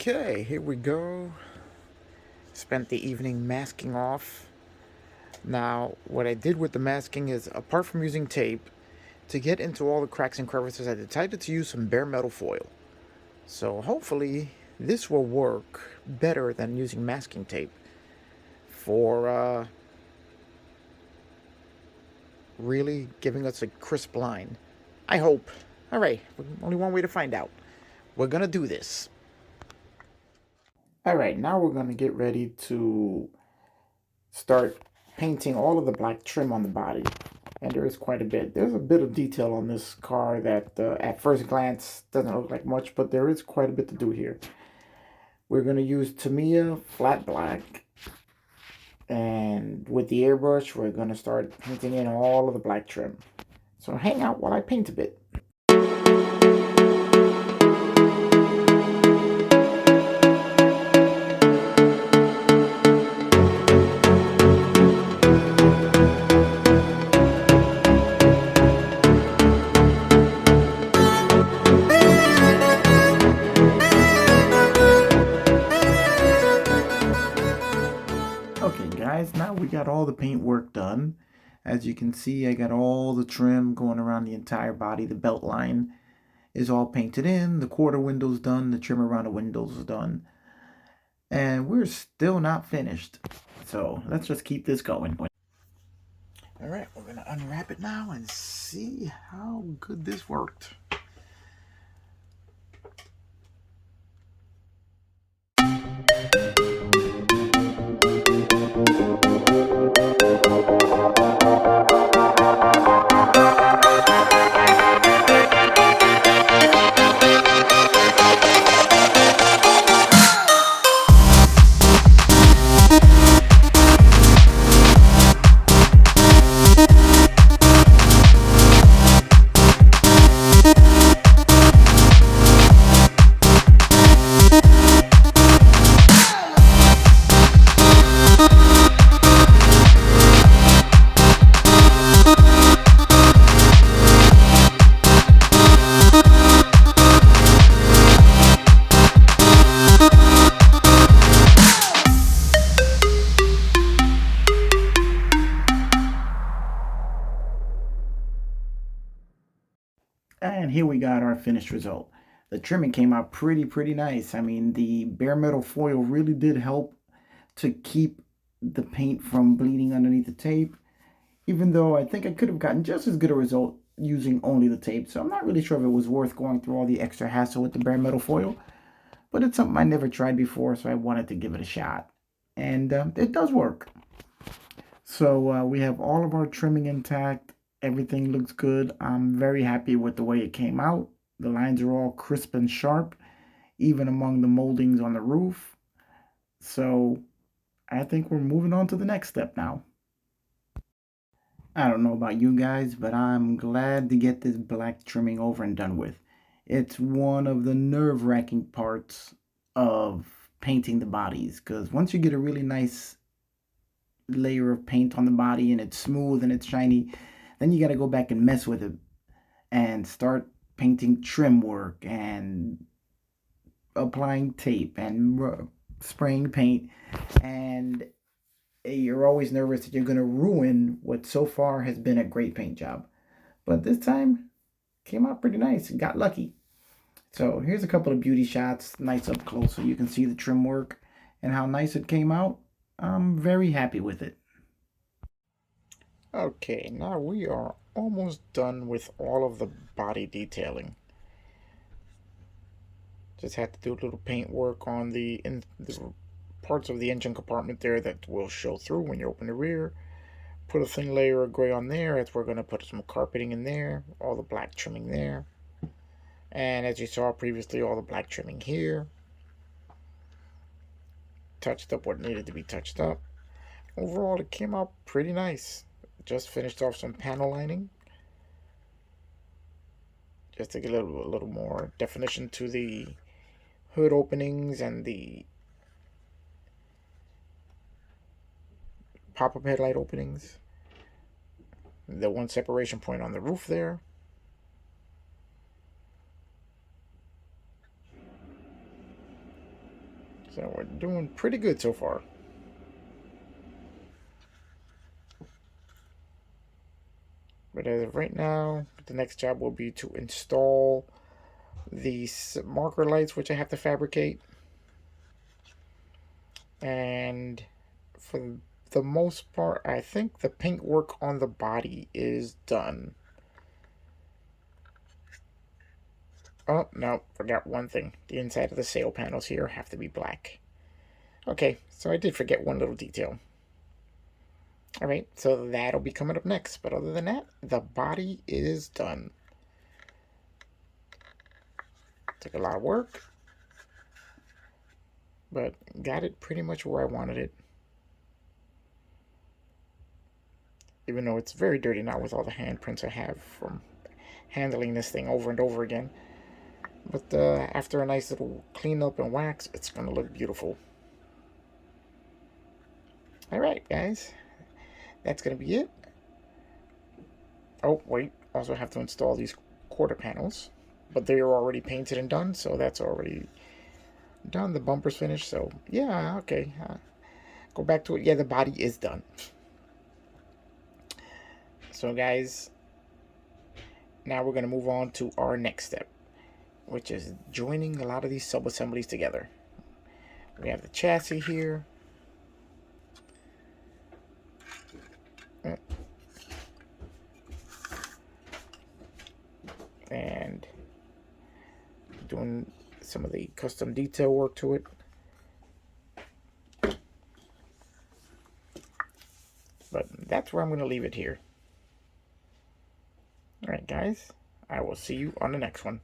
Okay, here we go. Spent the evening masking off. Now, what I did with the masking is, apart from using tape, to get into all the cracks and crevices, I decided to use some bare metal foil. So hopefully, this will work better than using masking tape for really giving us a crisp line. I hope. Alright, only one way to find out. We're gonna do this. Alright, now we're gonna get ready to start painting all of the black trim on the body. And there is quite a bit. There's a bit of detail on this car that at first glance doesn't look like much, but there is quite a bit to do here. We're going to use Tamiya flat black, and with the airbrush we're going to start painting in all of the black trim. So hang out while I paint a bit. Okay guys, now we got all the paint work done. As you can see, I got all the trim going around the entire body. The belt line is all painted in, the quarter window's done, the trim around the windows is done. And we're still not finished. So let's just keep this going. Alright, we're going to unwrap it now and see how good this worked. And here we got our finished result. The trimming came out pretty nice. I mean, the bare metal foil really did help to keep the paint from bleeding underneath the tape, even though I think I could have gotten just as good a result using only the tape. So I'm not really sure if it was worth going through all the extra hassle with the bare metal foil, but it's something I never tried before, so I wanted to give it a shot. And it does work. So we have all of our trimming intact. Everything looks good. I'm very happy with the way it came out. The lines are all crisp and sharp, even among the moldings on the roof. So I think we're moving on to the next step now. I don't know about you guys, but I'm glad to get this black trimming over and done with. It's one of the nerve-wracking parts of painting the bodies, because once you get a really nice layer of paint on the body and it's smooth and it's shiny, then you got to go back and mess with it and start painting trim work and applying tape and spraying paint, and you're always nervous that you're going to ruin what so far has been a great paint job. But this time came out pretty nice and got lucky. So here's a couple of beauty shots, nice up close, so you can see the trim work and how nice it came out. I'm very happy with it. Okay, now we are almost done with all of the body detailing. Just had to do a little paint work on the parts of the engine compartment there that will show through when you open the rear. Put a thin layer of gray on there, as we're going to put some carpeting in there, all the black trimming there. And as you saw previously, all the black trimming here. Touched up what needed to be touched up. Overall, it came out pretty nice. Just finished off some panel lining, just to get a little more definition to the hood openings and the pop-up headlight openings. The one separation point on the roof there. So we're doing pretty good so far. But as of right now, the next job will be to install these marker lights, which I have to fabricate. And for the most part, I think the paint work on the body is done. Oh, no, forgot one thing. The inside of the sail panels here have to be black. Okay, so I did forget one little detail. Alright, so that'll be coming up next. But other than that, the body is done. Took a lot of work, but got it pretty much where I wanted it. Even though it's very dirty now with all the handprints I have from handling this thing over and over again. But after a nice little cleanup and wax, it's going to look beautiful. Alright, guys. That's going to be it. Oh, wait. Also have to install these quarter panels. But they're already painted and done, so that's already done. The bumper's finished, so yeah, okay. Go back to it. Yeah, the body is done. So, guys, now we're going to move on to our next step, which is joining a lot of these sub-assemblies together. We have the chassis here. And doing some of the custom detail work to it. But that's where I'm going to leave it here. Alright, guys. I will see you on the next one.